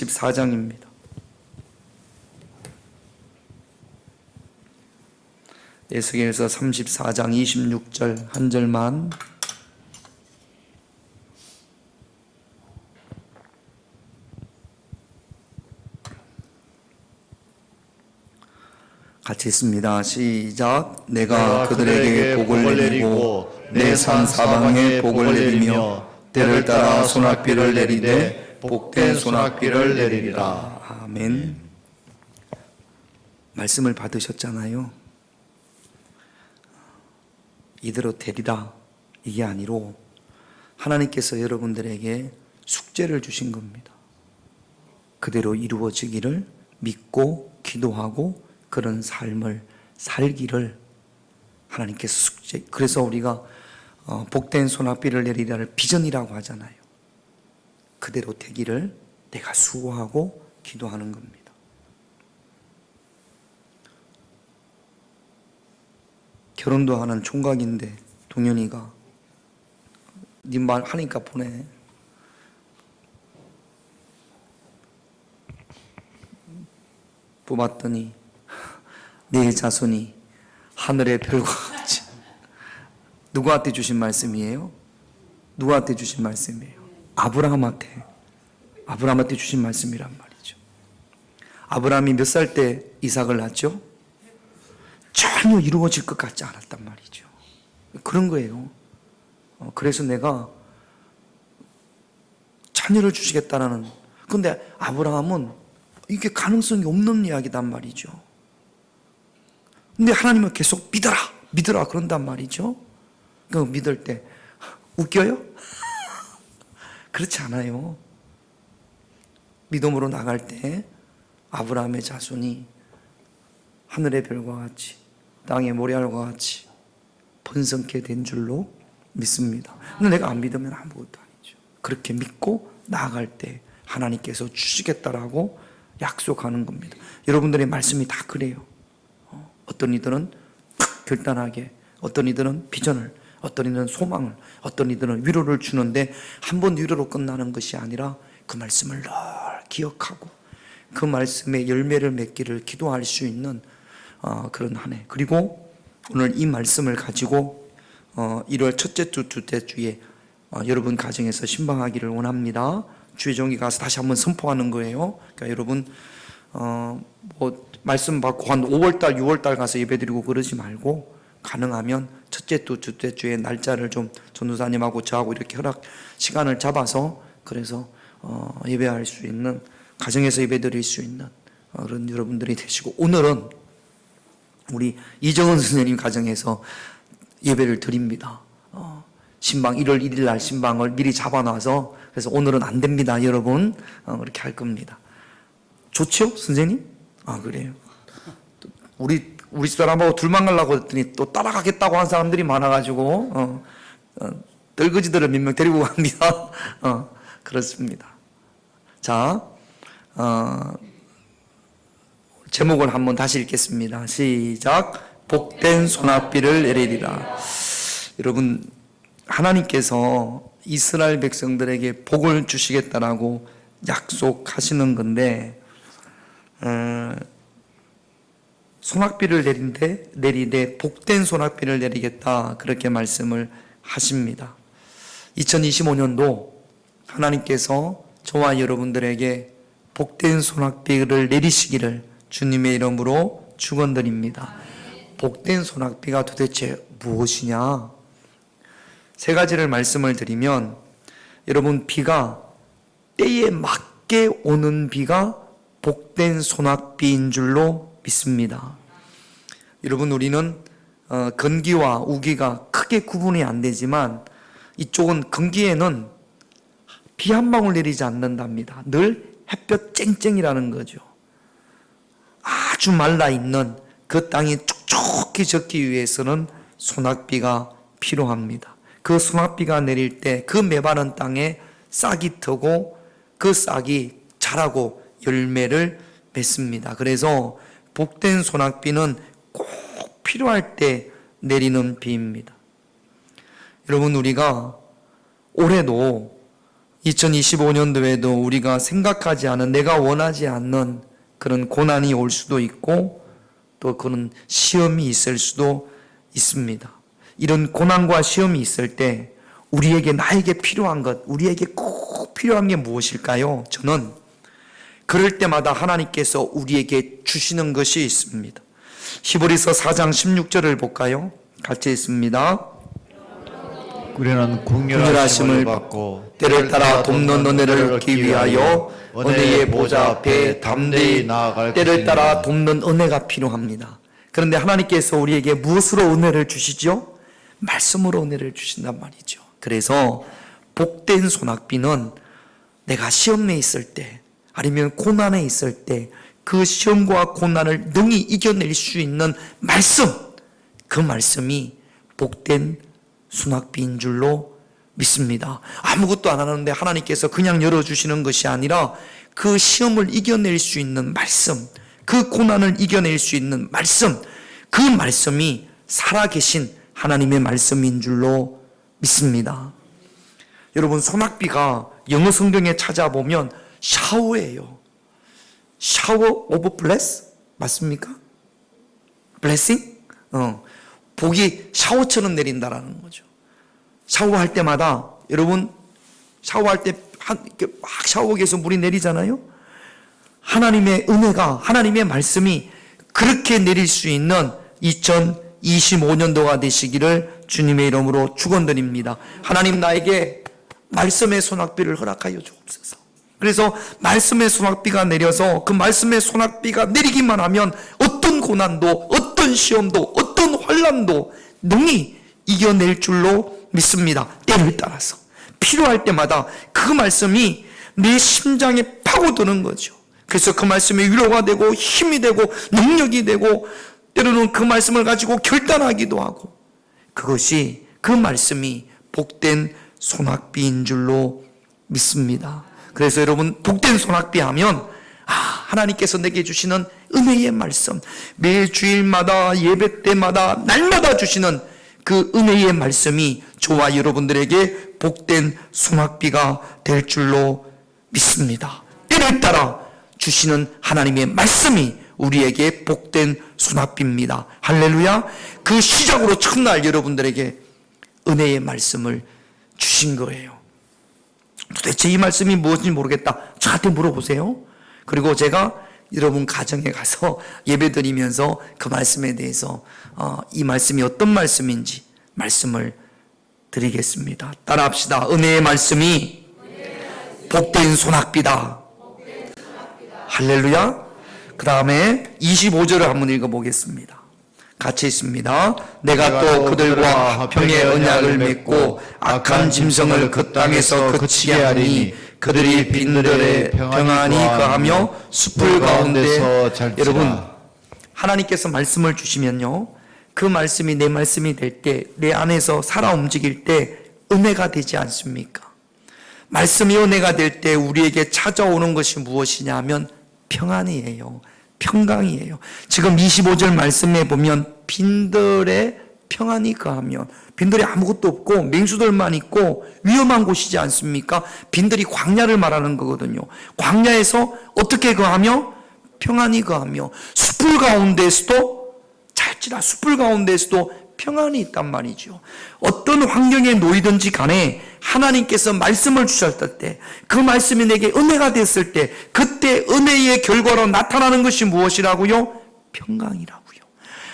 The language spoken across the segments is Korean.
34장입니다. 에스겔서 34장 26절 한 절만 같이 읽습니다. 시작. 내가 그들에게 복을 내리고 내 산 사방에 복을 내리며 때를 따라 소낙비를 내리되 복된 소낙비를 내리리라. 아멘. 말씀을 받으셨잖아요. 이대로 되리라 이게 아니로 하나님께서 여러분들에게 숙제를 주신 겁니다. 그대로 이루어지기를 믿고 기도하고 그런 삶을 살기를 하나님께서 숙제. 그래서 우리가 복된 소낙비를 내리라를 비전이라고 하잖아요. 그대로 되기를 내가 수고하고 기도하는 겁니다. 결혼도 하는 총각인데 동현이가 네 말 하니까 보내. 뽑았더니 내 자손이 하늘의 별과 같이. 누구한테 주신 말씀이에요? 누구한테 주신 말씀이에요? 아브라함한테 주신 말씀이란 말이죠. 아브라함이 몇 살 때 이삭을 낳았죠? 전혀 이루어질 것 같지 않았단 말이죠. 그런 거예요. 그래서 내가 자녀를 주시겠다라는. 근데 아브라함은 이게 가능성이 없는 이야기단 말이죠. 근데 하나님은 계속 믿어라 그런단 말이죠. 그 믿을 때 웃겨요? 그렇지 않아요. 믿음으로 나갈 때 아브라함의 자손이 하늘의 별과 같이 땅의 모래알과 같이 번성케 된 줄로 믿습니다. 근데 내가 안 믿으면 아무것도 아니죠. 그렇게 믿고 나아갈 때 하나님께서 주시겠다라고 약속하는 겁니다. 여러분들의 말씀이 다 그래요. 어떤 이들은 결단하게, 어떤 이들은 비전을, 어떤 이들은 소망을, 어떤 이들은 위로를 주는데 한 번 위로로 끝나는 것이 아니라 그 말씀을 늘 기억하고 그 말씀의 열매를 맺기를 기도할 수 있는 그런 한 해. 그리고 오늘 이 말씀을 가지고 1월 첫째 주, 둘째 주에 여러분 가정에서 신방하기를 원합니다. 주의 종이 가서 다시 한번 선포하는 거예요. 그러니까 여러분 말씀 받고 한 5월달, 6월달 가서 예배드리고 그러지 말고 가능하면 첫째 주, 둘째 주에 날짜를 좀 전도사님하고 저하고 이렇게 허락 시간을 잡아서 그래서 예배할 수 있는, 가정에서 예배드릴 수 있는 그런 여러분들이 되시고, 오늘은 우리 이정은 선생님 가정에서 예배를 드립니다. 신방 1월 1일 날 신방을 미리 잡아놔서 그래서 오늘은 안 됩니다, 여러분. 그렇게 할 겁니다. 좋죠, 선생님? 그래요. 우리 사람하고 둘만 가려고 했더니 또 따라가겠다고 한 사람들이 많아가지고 떨거지들을 몇 명 데리고 갑니다. 그렇습니다. 자, 제목을 한번 다시 읽겠습니다. 시작. 복된 소낙비를 내리리라. 여러분, 하나님께서 이스라엘 백성들에게 복을 주시겠다라고 약속하시는 건데, 소낙비를 내리되 복된 소낙비를 내리겠다, 그렇게 말씀을 하십니다. 2025년도 하나님께서 저와 여러분들에게 복된 소낙비를 내리시기를 주님의 이름으로 축원드립니다. 복된 소낙비가 도대체 무엇이냐? 세 가지를 말씀을 드리면, 여러분, 비가 때에 맞게 오는 비가 복된 소낙비인 줄로 믿습니다. 여러분, 우리는 건기와 우기가 크게 구분이 안 되지만 이쪽은 건기에는 비 한 방울 내리지 않는답니다. 늘 햇볕 쨍쨍이라는 거죠. 아주 말라있는 그 땅이 촉촉히 젖기 위해서는 소낙비가 필요합니다. 그 소낙비가 내릴 때 그 메마른 땅에 싹이 트고 그 싹이 자라고 열매를 맺습니다. 그래서 복된 소낙비는 꼭 필요할 때 내리는 비입니다. 여러분, 우리가 올해도 2025년도에도 우리가 생각하지 않은, 내가 원하지 않는 그런 고난이 올 수도 있고 또 그런 시험이 있을 수도 있습니다. 이런 고난과 시험이 있을 때 우리에게, 나에게 필요한 것, 우리에게 꼭 필요한 게 무엇일까요? 저는 그럴 때마다 하나님께서 우리에게 주시는 것이 있습니다. 히브리서 4장 16절을 볼까요? 같이 있습니다. 우리는 궁휼하심을 받고 때를 따라 돕는 은혜를 얻기 위하여 은혜의 보좌 앞에 담대히 나아갈 때를 따라 것이니라. 돕는 은혜가 필요합니다. 그런데 하나님께서 우리에게 무엇으로 은혜를 주시죠? 말씀으로 은혜를 주신단 말이죠. 그래서 복된 소낙비는 내가 시험에 있을 때, 아니면 고난에 있을 때 그 시험과 고난을 능히 이겨낼 수 있는 말씀, 그 말씀이 복된 수낙비인 줄로 믿습니다. 아무것도 안 하는데 하나님께서 그냥 열어주시는 것이 아니라 그 시험을 이겨낼 수 있는 말씀, 그 고난을 이겨낼 수 있는 말씀, 그 말씀이 살아계신 하나님의 말씀인 줄로 믿습니다. 여러분, 소낙비가 영어 성경에 찾아보면 샤워예요. 샤워 오브 블레스? 맞습니까? 블레싱? 복이 샤워처럼 내린다라는 거죠. 샤워할 때마다, 여러분, 샤워할 때 이렇게 막 샤워기에서 물이 내리잖아요? 하나님의 은혜가, 하나님의 말씀이 그렇게 내릴 수 있는 2025년도가 되시기를 주님의 이름으로 축원드립니다. 하나님, 나에게 말씀의 소낙비를 허락하여 주옵소서. 그래서 말씀의 소낙비가 내려서 그 말씀의 소낙비가 내리기만 하면 어떤 고난도, 어떤 시험도, 어떤 환난도 능히 이겨낼 줄로 믿습니다. 때를 따라서 필요할 때마다 그 말씀이 내 심장에 파고드는 거죠. 그래서 그 말씀이 위로가 되고 힘이 되고 능력이 되고, 때로는 그 말씀을 가지고 결단하기도 하고, 그것이, 그 말씀이 복된 소낙비인 줄로 믿습니다. 그래서 여러분, 복된 소낙비 하면 하나님께서 내게 주시는 은혜의 말씀, 매 주일마다 예배 때마다 날마다 주시는 그 은혜의 말씀이 저와 여러분들에게 복된 소낙비가 될 줄로 믿습니다. 때를 따라 주시는 하나님의 말씀이 우리에게 복된 소낙비입니다. 할렐루야. 그 시작으로 첫날 여러분들에게 은혜의 말씀을 주신 거예요. 도대체 이 말씀이 무엇인지 모르겠다, 저한테 물어보세요. 그리고 제가 여러분 가정에 가서 예배 드리면서 그 말씀에 대해서 이 말씀이 어떤 말씀인지 말씀을 드리겠습니다. 따라합시다. 은혜의 말씀이 복된 소낙비다. 할렐루야. 그 다음에 25절을 한번 읽어보겠습니다. 같이 있습니다. 내가 또 그들과 화평의 언약을 맺고 악한 짐승을 그 땅에서 그치게 하리니 그들이 빈들에 평안히 거하며 숲을 가운데서 잘지라. 여러분, 하나님께서 말씀을 주시면요, 그 말씀이 내 말씀이 될 때, 내 안에서 살아 움직일 때 은혜가 되지 않습니까? 말씀이 은혜가 될 때 우리에게 찾아오는 것이 무엇이냐 하면 평안이에요. 평강이에요. 지금 25절 말씀에 보면 빈들에 평안히 거하면, 빈들에 아무것도 없고 맹수들만 있고 위험한 곳이지 않습니까? 빈들이 광야를 말하는 거거든요. 광야에서 어떻게 거하며? 평안히 거하며, 숲을 가운데에서도 잘지라, 숲을 가운데에서도 평안이 있단 말이죠. 어떤 환경에 놓이든지 간에 하나님께서 말씀을 주셨을 때, 그 말씀이 내게 은혜가 됐을 때, 그때 은혜의 결과로 나타나는 것이 무엇이라고요? 평강이라고요.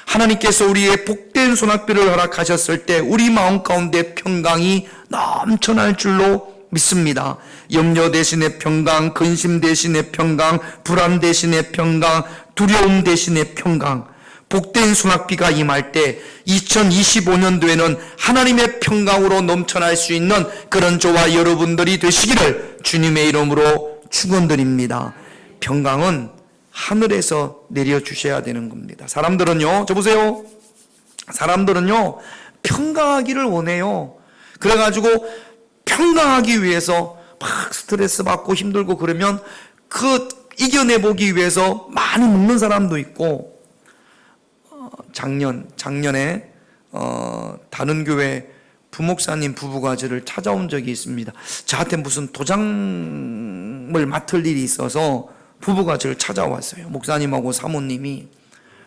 하나님께서 우리의 복된 소낙비를 허락하셨을 때 우리 마음 가운데 평강이 넘쳐날 줄로 믿습니다. 염려 대신에 평강, 근심 대신에 평강, 불안 대신에 평강, 두려움 대신에 평강. 복된 소낙비가 임할 때 2025년도에는 하나님의 평강으로 넘쳐날 수 있는 그런 저와 여러분들이 되시기를 주님의 이름으로 축원드립니다. 평강은 하늘에서 내려주셔야 되는 겁니다. 사람들은요, 저 보세요. 사람들은요, 평강하기를 원해요. 그래가지고 평강하기 위해서 막 스트레스 받고 힘들고 그러면 그 이겨내보기 위해서 많이 먹는 사람도 있고, 작년에 다른 교회 부목사님 부부가 저를 찾아온 적이 있습니다. 저한테 무슨 도장을 맡을 일이 있어서 부부가 저를 찾아왔어요. 목사님하고 사모님이.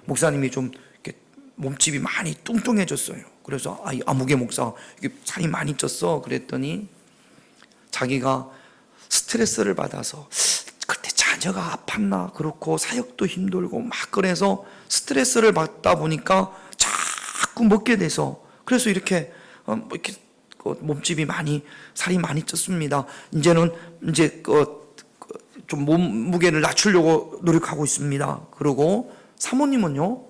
목사님이 좀 이렇게 몸집이 많이 뚱뚱해졌어요. 그래서 아무개 목사 이게 살이 많이 쪘어. 그랬더니 자기가 스트레스를 받아서 그때 자녀가 아팠나 그렇고 사역도 힘들고 막 그래서 스트레스를 받다 보니까 자꾸 먹게 돼서 그래서 이렇게 몸집이 많이 살이 많이 쪘습니다. 이제는 이제 좀 몸무게를 낮추려고 노력하고 있습니다. 그리고 사모님은요,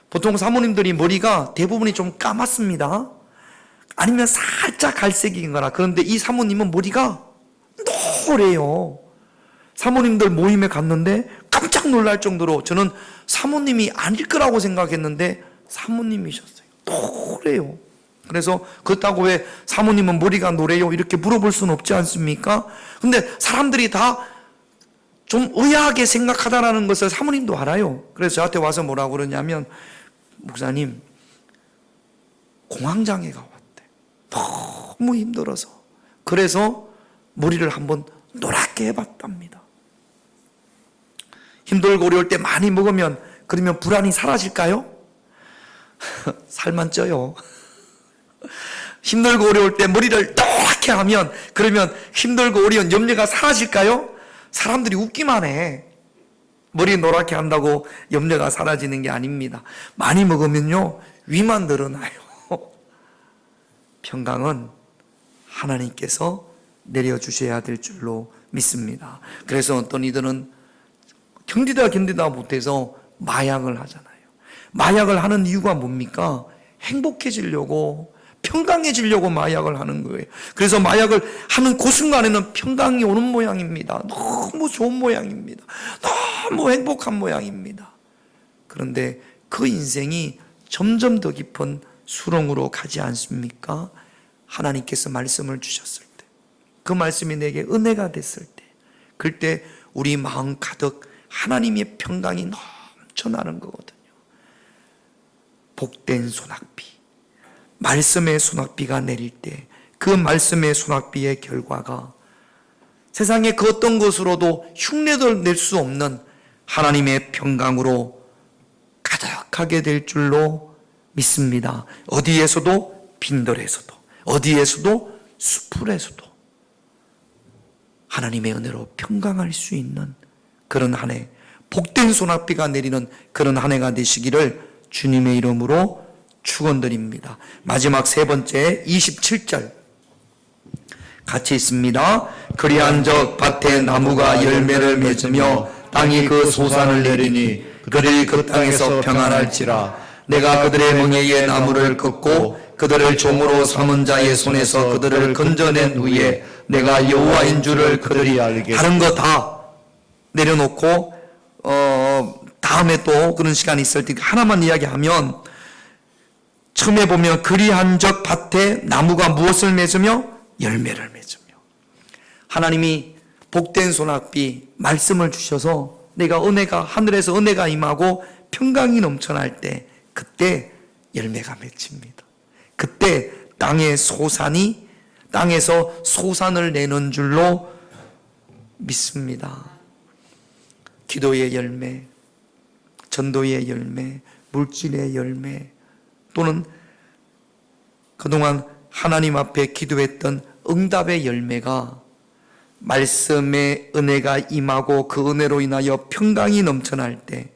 보통 사모님들이 머리가 대부분이 좀 까맣습니다. 아니면 살짝 갈색인 거나. 그런데 이 사모님은 머리가 노래요. 사모님들 모임에 갔는데 깜짝 놀랄 정도로 저는 사모님이 아닐 거라고 생각했는데 사모님이셨어요. 노래요. 그래서 그렇다고 왜 사모님은 머리가 노래요? 이렇게 물어볼 수는 없지 않습니까? 근데 사람들이 다 좀 의아하게 생각하다라는 것을 사모님도 알아요. 그래서 저한테 와서 뭐라고 그러냐면, 목사님, 공황장애가 왔대. 너무 힘들어서. 그래서 머리를 한번 노랗게 해봤답니다. 힘들고 어려울 때 많이 먹으면 그러면 불안이 사라질까요? 살만 쪄요. 힘들고 어려울 때 머리를 노랗게 하면 그러면 힘들고 어려운 염려가 사라질까요? 사람들이 웃기만 해. 머리 노랗게 한다고 염려가 사라지는 게 아닙니다. 많이 먹으면요 위만 늘어나요. 평강은 하나님께서 내려주셔야 될 줄로 믿습니다. 그래서 어떤 이들은 견디다 못해서 마약을 하잖아요. 마약을 하는 이유가 뭡니까? 행복해지려고, 평강해지려고 마약을 하는 거예요. 그래서 마약을 하는 그 순간에는 평강이 오는 모양입니다. 너무 좋은 모양입니다. 너무 행복한 모양입니다. 그런데 그 인생이 점점 더 깊은 수렁으로 가지 않습니까? 하나님께서 말씀을 주셨을 때, 그 말씀이 내게 은혜가 됐을 때, 그때 우리 마음 가득 하나님의 평강이 넘쳐나는 거거든요. 복된 소낙비, 말씀의 소낙비가 내릴 때 그 말씀의 소낙비의 결과가 세상의 그 어떤 것으로도 흉내도 낼 수 없는 하나님의 평강으로 가득하게 될 줄로 믿습니다. 어디에서도, 빈들에서도, 어디에서도, 수풀에서도 하나님의 은혜로 평강할 수 있는 그런 한 해, 복된 소낙비가 내리는 그런 한 해가 되시기를 주님의 이름으로 축원드립니다. 마지막 세 번째 27절 같이 있습니다. 그리한적 밭에 나무가 열매를 맺으며 땅이 그 소산을 내리니 그들이 그 땅에서 평안할지라. 내가 그들의 멍에에 나무를 긋고 그들을 종으로 삼은 자의 손에서 그들을 건져낸 후에 내가 여호와인 줄을 그들이 알게. 다른 거 다 내려놓고 다음에 또 그런 시간이 있을 때 하나만 이야기하면, 처음에 보면 그리한적 밭에 나무가 무엇을 맺으며? 열매를 맺으며. 하나님이 복된 소낙비 말씀을 주셔서 내가 은혜가, 하늘에서 은혜가 임하고 평강이 넘쳐날 때 그때 열매가 맺힙니다. 그때 땅의 소산이, 땅에서 소산을 내는 줄로 믿습니다. 기도의 열매, 전도의 열매, 물질의 열매, 또는 그동안 하나님 앞에 기도했던 응답의 열매가 말씀의 은혜가 임하고 그 은혜로 인하여 평강이 넘쳐날 때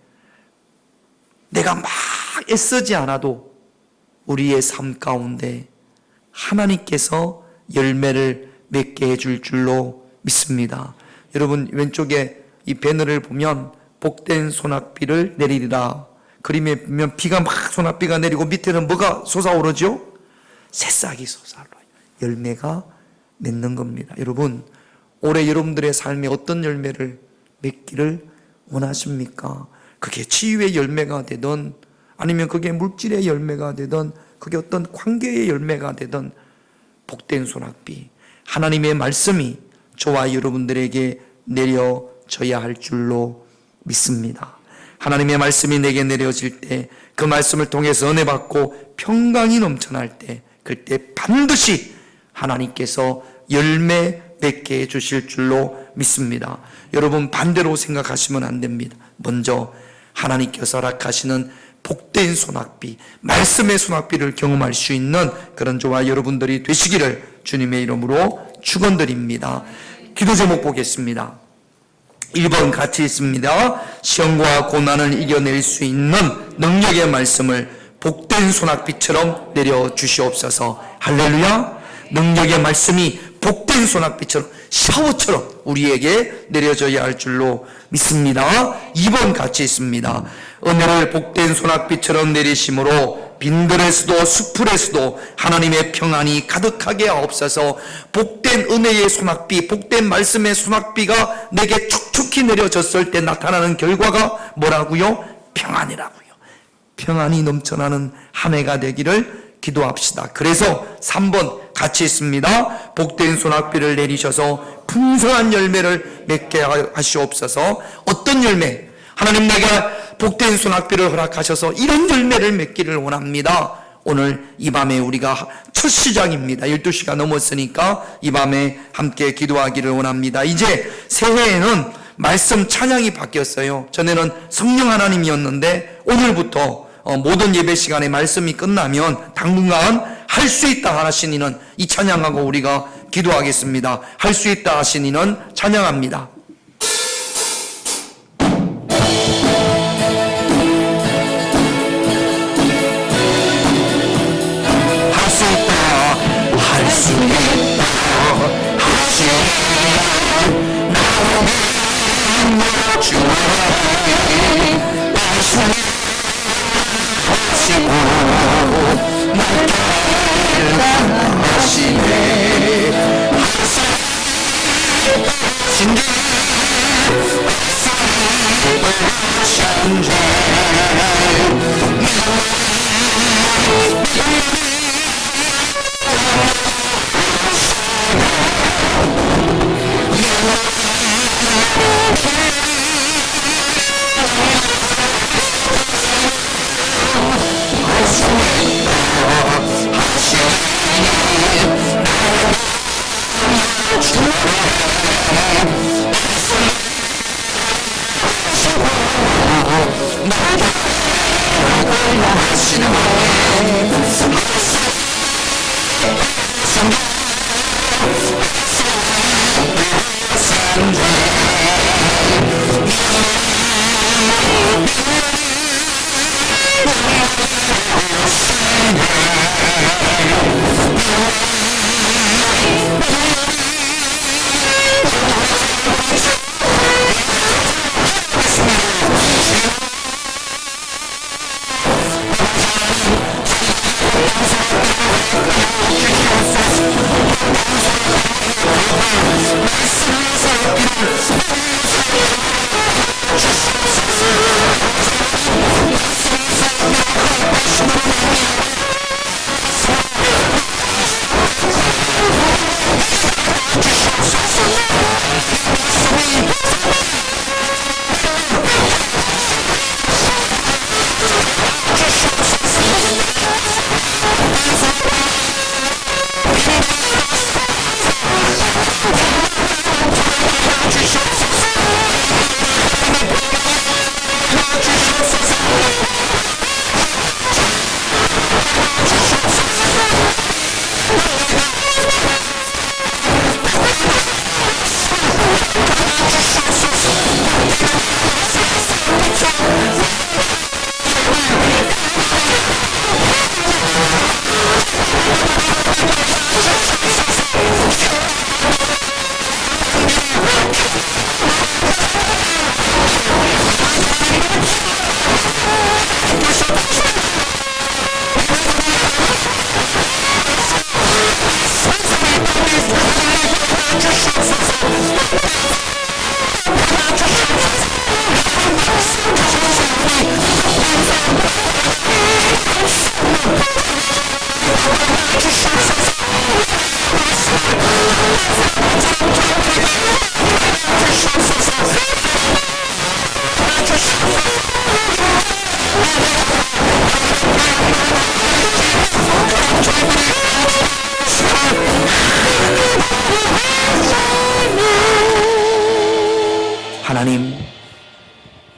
내가 막 애쓰지 않아도 우리의 삶 가운데 하나님께서 열매를 맺게 해줄 줄로 믿습니다. 여러분, 왼쪽에 이 배너를 보면 복된 소낙비를 내리리라. 그림에 보면 비가 막 소낙비가 내리고 밑에는 뭐가 솟아오르죠? 새싹이 솟아올라요. 열매가 맺는 겁니다. 여러분, 올해 여러분들의 삶에 어떤 열매를 맺기를 원하십니까? 그게 치유의 열매가 되든, 아니면 그게 물질의 열매가 되든, 그게 어떤 관계의 열매가 되든, 복된 소낙비, 하나님의 말씀이 저와 여러분들에게 내려져야 할 줄로 믿습니다. 하나님의 말씀이 내게 내려질 때, 그 말씀을 통해서 은혜 받고 평강이 넘쳐날 때, 그때 반드시 하나님께서 열매 맺게 해주실 줄로 믿습니다. 여러분 반대로 생각하시면 안 됩니다. 먼저 하나님께서 허락하시는 복된 소낙비, 말씀의 소낙비를 경험할 수 있는 그런 저와 여러분들이 되시기를 주님의 이름으로 축원드립니다. 기도 제목 보겠습니다. 1번 같이 있습니다. 시험과 고난을 이겨낼 수 있는 능력의 말씀을 복된 소낙비처럼 내려주시옵소서. 할렐루야. 능력의 말씀이 복된 소낙비처럼 샤워처럼 우리에게 내려져야 할 줄로 믿습니다. 2번 같이 있습니다. 은혜를 복된 소낙비처럼 내리심으로 빈들에서도 수풀에서도 하나님의 평안이 가득하게 하옵소서. 복된 은혜의 소낙비, 복된 말씀의 소낙비가 내게 촉촉히 내려졌을 때 나타나는 결과가 뭐라고요? 평안이라고요. 평안이 넘쳐나는 한 해가 되기를 기도합시다. 그래서 3번 같이 있습니다. 복된 소낙비를 내리셔서 풍성한 열매를 맺게 하시옵소서. 어떤 열매? 하나님 내게 복된 소낙비를 허락하셔서 이런 열매를 맺기를 원합니다. 오늘 이 밤에 우리가 첫 시작입니다. 12시가 넘었으니까 이 밤에 함께 기도하기를 원합니다. 이제 새해에는 말씀 찬양이 바뀌었어요. 전에는 성령 하나님이었는데 오늘부터 모든 예배 시간에 말씀이 끝나면 당분간 할 수 있다 하시니는 이 찬양하고 우리가 기도하겠습니다. 할 수 있다 하시니는 찬양합니다. 할 수 있다, 할 수 있다, 할 수 있다, 나오는 주의 말씀 하시고 하시네. 신주 신주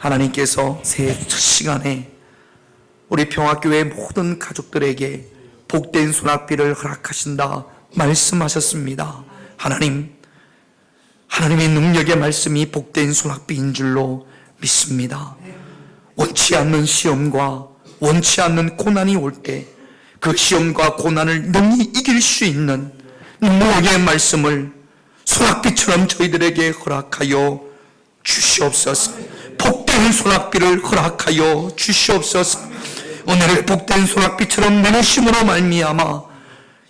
하나님께서 새해 첫 시간에 우리 평화교회 모든 가족들에게 복된 소낙비를 허락하신다 말씀하셨습니다. 하나님의 능력의 말씀이 복된 소낙비인 줄로 믿습니다. 원치 않는 시험과 원치 않는 고난이 올 때 그 시험과 고난을 능히 이길 수 있는 능력의 말씀을 소낙비처럼 저희들에게 허락하여 주시옵소서. 복된 소낙비를 허락하여 주시옵소서. 오늘의 복된 소낙비처럼 내리심으로 말미암아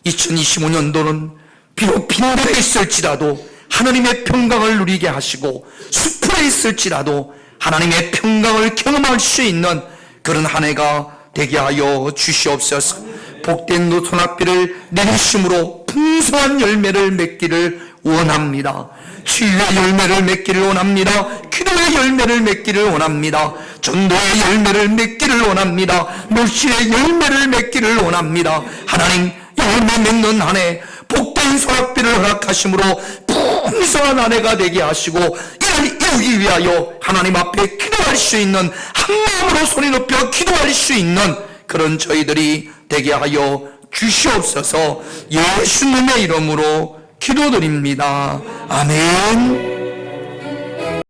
2025년도는 비록 빈들에 있을지라도 하나님의 평강을 누리게 하시고 수풀에 있을지라도 하나님의 평강을 경험할 수 있는 그런 한 해가 되게 하여 주시옵소서. 복된 소낙비를 내리심으로 풍성한 열매를 맺기를 원합니다. 치유의 열매를 맺기를 원합니다. 기도의 열매를 맺기를 원합니다. 전도의 열매를 맺기를 원합니다. 물질의 열매를 맺기를 원합니다. 하나님, 열매 맺는 한 해 복된 소낙비를 허락하심으로 풍성한 한 해가 되게 하시고 이를 이루기 위하여 하나님 앞에 기도할 수 있는, 한 마음으로 손이 높여 기도할 수 있는 그런 저희들이 되게 하여 주시옵소서. 예수님의 이름으로 기도드립니다. 아멘.